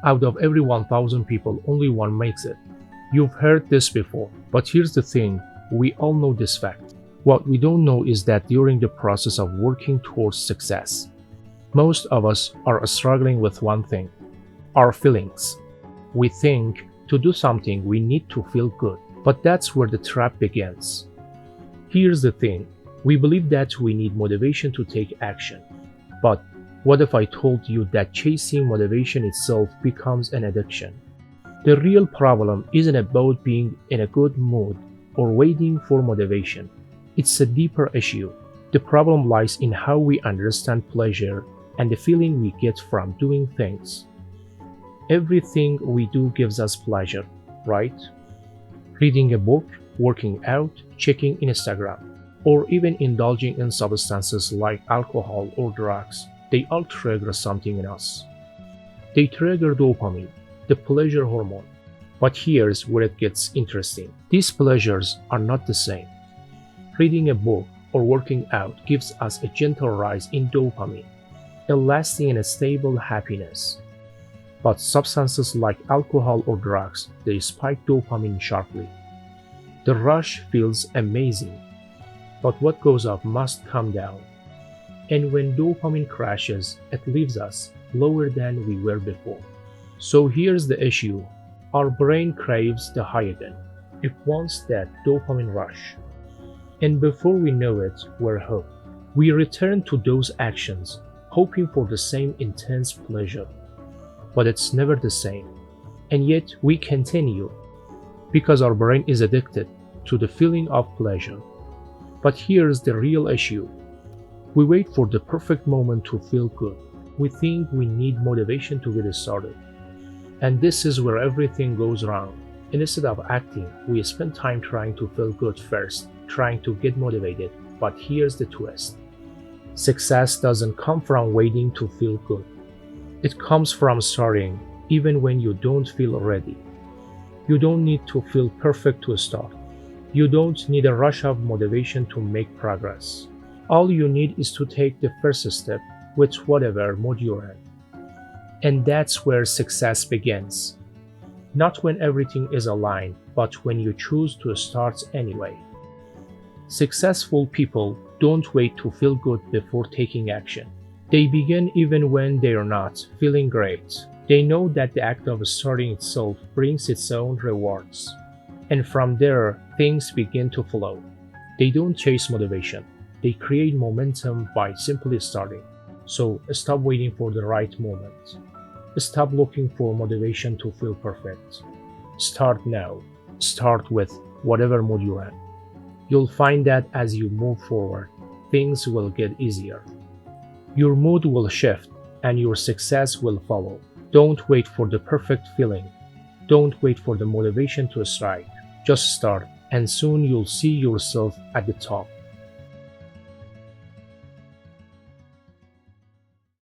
Out of every 1,000 people, only one makes it. You've heard this before, but here's the thing, we all know this fact. What we don't know is that during the process of working towards success, most of us are struggling with one thing, our feelings. We think to do something we need to feel good, but that's where the trap begins. Here's the thing, we believe that we need motivation to take action. But what if I told you that chasing motivation itself becomes an addiction? The real problem isn't about being in a good mood or waiting for motivation. It's a deeper issue. The problem lies in how we understand pleasure and the feeling we get from doing things. Everything we do gives us pleasure, right? Reading a book, working out, checking Instagram, or even indulging in substances like alcohol or drugs, they all trigger something in us. They trigger dopamine, the pleasure hormone. But here's where it gets interesting. These pleasures are not the same. Reading a book or working out gives us a gentle rise in dopamine, a lasting and stable happiness. But substances like alcohol or drugs, they spike dopamine sharply. The rush feels amazing, but what goes up must come down. And when dopamine crashes, it leaves us lower than we were before. So here's the issue. Our brain craves the high again. It wants that dopamine rush. And before we know it, we're hooked. We return to those actions, hoping for the same intense pleasure. But it's never the same. And yet we continue because our brain is addicted to the feeling of pleasure. But here's the real issue. We wait for the perfect moment to feel good. We think we need motivation to get started. And this is where everything goes wrong. Instead of acting, we spend time trying to feel good first, trying to get motivated. But here's the twist. Success doesn't come from waiting to feel good. It comes from starting, even when you don't feel ready. You don't need to feel perfect to start. You don't need a rush of motivation to make progress. All you need is to take the first step with whatever mood you're in. And that's where success begins. Not when everything is aligned, but when you choose to start anyway. Successful people don't wait to feel good before taking action. They begin even when they are not feeling great. They know that the act of starting itself brings its own rewards. And from there, things begin to flow. They don't chase motivation. They create momentum by simply starting. So stop waiting for the right moment. Stop looking for motivation to feel perfect. Start now. Start with whatever mood you're in. You'll find that as you move forward, things will get easier. Your mood will shift and your success will follow. Don't wait for the perfect feeling. Don't wait for the motivation to strike. Just start and soon you'll see yourself at the top.